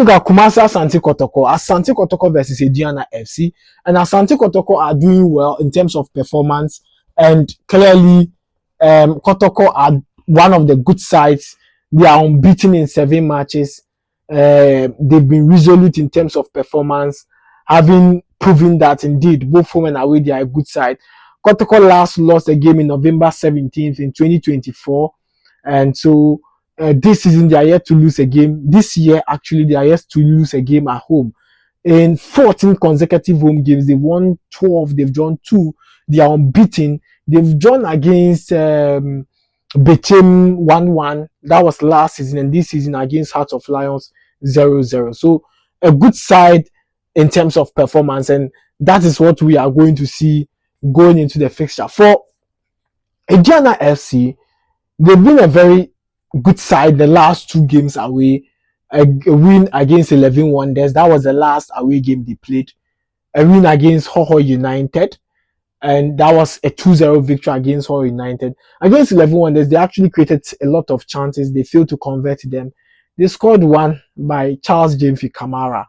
Look at Kumasi Asante Kotoko. Asante Kotoko versus Aduana FC. And Asante Kotoko are doing well in terms of performance. And clearly, Kotoko are one of the good sides. They are unbeaten in 7 matches. They've been resolute in terms of performance, having proven that indeed both home and away they are a good side. Kotoko last lost a game in November 17th in 2024. And so this season they are yet to lose a game. This year, actually, they are yet to lose a game at home. In 14 consecutive home games, they've won 12, they've drawn 2, they are unbeaten. They've drawn against Bechem 1-1. That was last season, and this season against Hearts of Lions 0-0. So a good side in terms of performance, and that is what we are going to see going into the fixture. For Aduana FC, they've been a very good side the last 2 games away. A win against 11 Wonders. That was the last away game they played. A win against Hoho United. And that was a 2-0 victory against Hoho United. Against 11 Wonders, they actually created a lot of chances. They failed to convert them. They scored 1 by Charles James Kamara.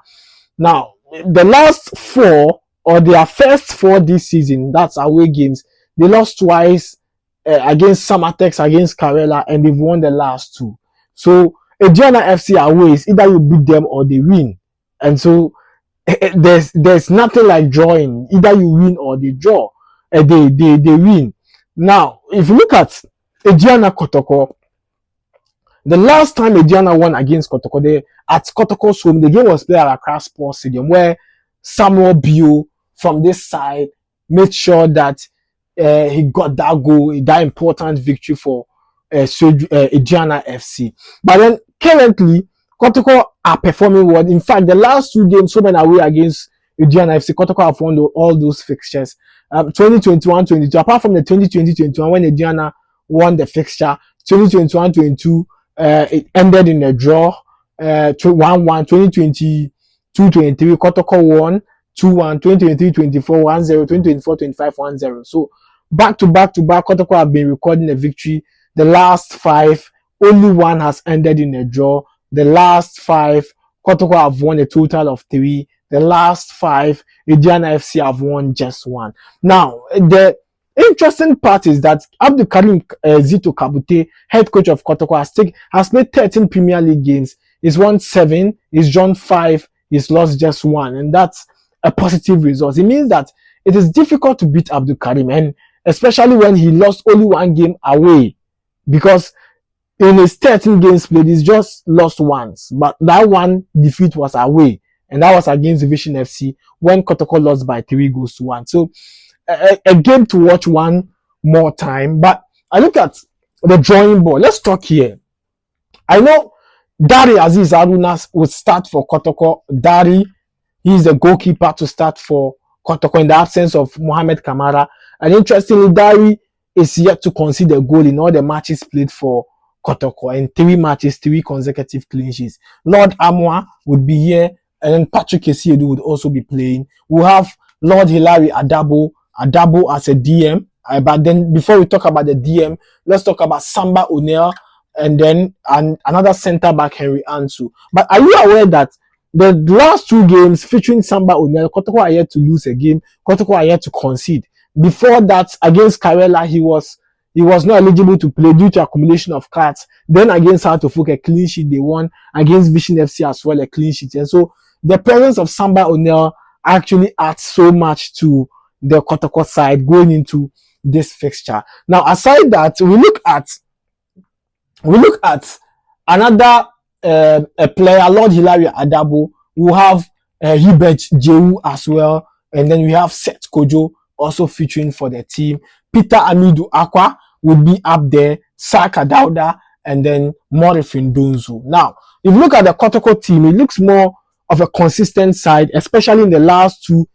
Now, the last 4, or their first 4 this season, that's away games, they lost twice against Samatex, against Karela, and they've won the last 2. So, Aduana FC away is either you beat them or they win. And so, there's nothing like drawing. Either you win or they draw. They win. Now, if you look at Aduana Kotoko, the last time Aduana won against Kotoko, at Kotoko's home, the game was played at Accra Sports Stadium, where Samuel Bio from this side made sure that he got that goal, that important victory for Aduana FC. But then currently, Kotoko are performing well. In fact, the last 2 games, home and away against Aduana FC, Kotoko have won all those fixtures. 2021-22, apart from the 2020-21 when Aduana won the fixture, 2021-22 it ended in a draw. 1-1. 2022-23 Kotoko won 2-1. 2023-24 1-0. 2024-25 1-0. So back to back, Kotoko have been recording a victory. The last 5, only 1 has ended in a draw. The last 5, Kotoko have won a total of 3. The last 5, Aduana FC have won just 1. Now, the interesting part is that Abdul Karim Zito Kabute, head coach of Kotoko, has played 13 Premier League games. He's won 7, he's drawn 5, he's lost just 1. And that's a positive result. It means that it is difficult to beat Abdul Karim, and especially when he lost only 1 game away. Because in his 13 games played, he's just lost once. But that 1 defeat was away. And that was against Vision FC when Kotoko lost by 3-1. So a game to watch one more time. But I look at the drawing board. Let's talk here. I know Dari Aziz Aruna would start for Kotoko. Dari, he's the goalkeeper to start for Kotoko in the absence of Mohamed Kamara. And interestingly, Dari is yet to concede a goal in all the matches played for Kotoko. In 3 matches, 3 consecutive clean sheets. Lord Amwa would be here. And then Patrick Esiedu would also be playing. We'll have Lord Hilary Adabo as a DM. But then before we talk about the DM, let's talk about Samba O'Neil and then another centre back, Henry Ansu. But are you aware that the last 2 games featuring Samba O'Neil, Kotoko are yet to lose a game. Kotoko are yet to concede. Before that, against Karela, he was not eligible to play due to accumulation of cards. Then against Hartofuk, a clean sheet they won. Against Vision FC as well, a clean sheet. And so the presence of Samba O'Neil actually adds so much to the Kotoko side going into this fixture. Now, aside that, we look at another a player, Lord Hilary Adabo. We have Hubert Jehu as well, and then we have Seth Kojo also featuring for the team. Peter Amidu Akwa would be up there, Saka Dauda, and then Morifin Donzu. Now, if you look at the Kotoko team, it looks more of a consistent side, especially in the last 3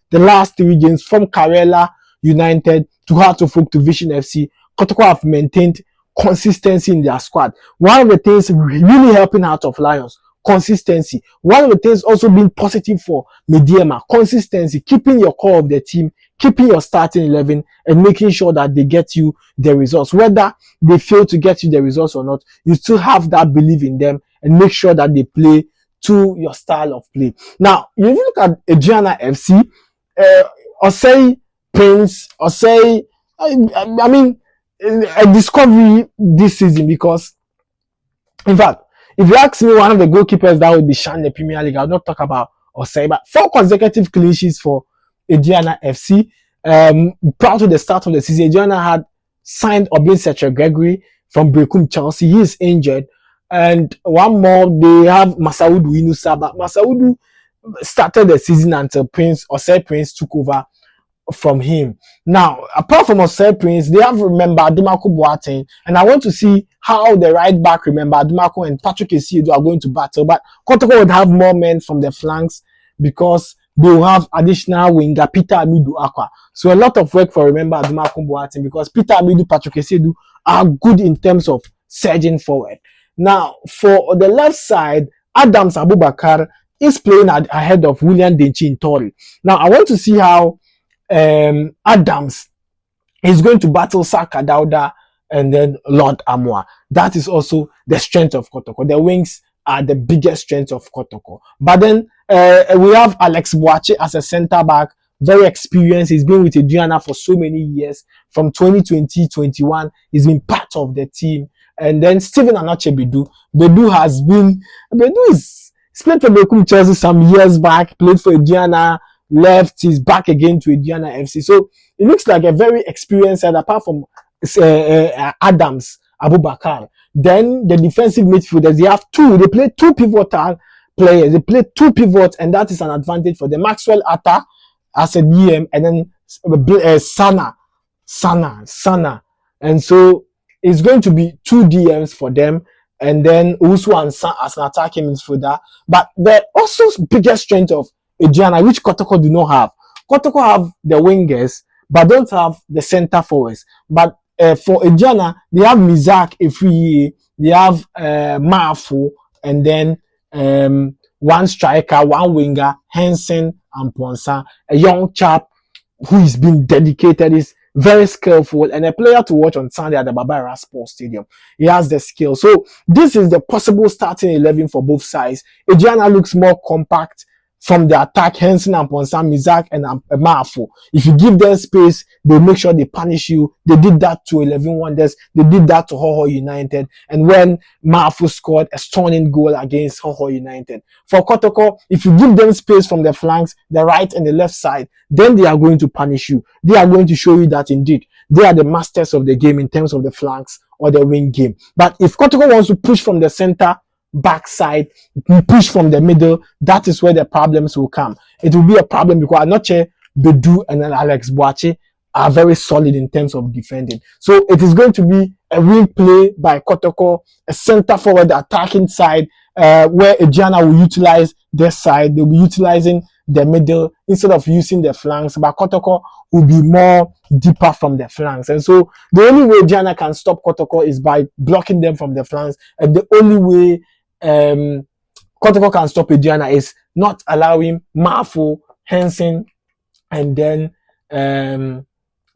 games from Karela United to Hartofuk to Vision FC. Kotoko have maintained consistency in their squad. One of the things really helping Hearts of Lions, consistency. One of the things also being positive for Mediema, consistency, keeping your core of the team, keeping your starting 11 and making sure that they get you the results. Whether they fail to get you the results or not, you still have that belief in them and make sure that they play to your style of play. Now, if you look at Aduana FC, or say Prince, or say, I mean, a discovery this season because, in fact, if you ask me one of the goalkeepers that would be shined in the Premier League, I'll not talk about Osei, but 4 consecutive clean sheets for Aduana FC. Prior to the start of the season, Aduana had signed Obin Gregory from Brekum Chelsea. He is injured. And one more, they have Masaudu Inusa, but Masaudu started the season until Osei Prince took over from him. Now, apart from Osei Prince, they have Remember Adumako Boateng, and I want to see how the right back Remember Adumako and Patrick Esiedu are going to battle. But Kotoko would have more men from the flanks because they will have additional winger Peter Amidu Aqua. So a lot of work for Remember Adumako Boateng because Peter Amidu, Patrick Esiedu are good in terms of surging forward. Now, for the left side, Adams Abubakar is playing ahead of William Denchi Tori. Now, I want to see how Adams is going to battle Saka Dauda and then Lord Amwa. That is also the strength of Kotoko. The wings are the biggest strength of Kotoko. But then we have Alex Boache as a center back, very experienced. He's been with Aduana for so many years. From 2020-21, he's been part of the team. And then Stephen Anoche Bedu. Bedu is played for Bekum Chelsea some years back, played for Aduana, left, he's back again to Aduana FC. So it looks like a very experienced side apart from Adams Abubakar. Then the defensive midfielders, they have two. They play two pivotal players. They play two pivots, and that is an advantage for them. Maxwell Atta as a DM, and then Sana. And so it's going to be two DMs for them, and then Usu and San as an attacking midfielder. But the also biggest strength of Aduana, which Kotoko do not have. Kotoko have the wingers, but don't have the center forwards. But for Aduana, they have Mizak Efriye, they have Mafu, and then one striker, one winger, Henson and Ponsa, a young chap who is being dedicated, is very skillful, and a player to watch on Sunday at the Babara Sports Stadium. He has the skill. So this is the possible starting 11 for both sides. Aduana looks more compact from the attack. Henson and Ponsa, Mizak and Mafu. If you give them space, they make sure they punish you. They did that to 11 Wonders. They did that to Hoho United. And when Mafu scored a stunning goal against Hoho United. For Kotoko, if you give them space from the flanks, the right and the left side, then they are going to punish you. They are going to show you that indeed they are the masters of the game in terms of the flanks or the wing game. But if Kotoko wants to push from the center, backside, push from the middle, that is where the problems will come. It will be a problem because Anoche, Bedu, and then Alex Boache are very solid in terms of defending. So it is going to be a wing play by Kotoko, a center forward attacking side, where Aduana will utilize their side. They'll be utilizing the middle instead of using the flanks, but Kotoko will be more deeper from the flanks. And so the only way Aduana can stop Kotoko is by blocking them from the flanks, and the only way Kotoko can stop Aduana is not allowing Mafu, Henson, and then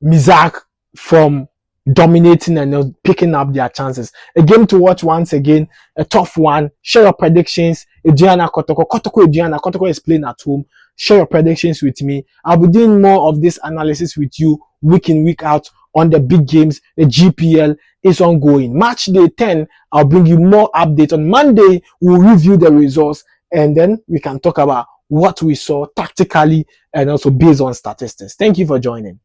Mizak from dominating and picking up their chances. A game to watch once again, a tough one. Share your predictions. Aduana, Kotoko. Kotoko is playing at home. Share your predictions with me. I'll be doing more of this analysis with you week in, week out on the big games. The GPL is ongoing. Match day 10, I'll bring you more updates. On Monday, we'll review the results and then we can talk about what we saw tactically and also based on statistics. Thank you for joining.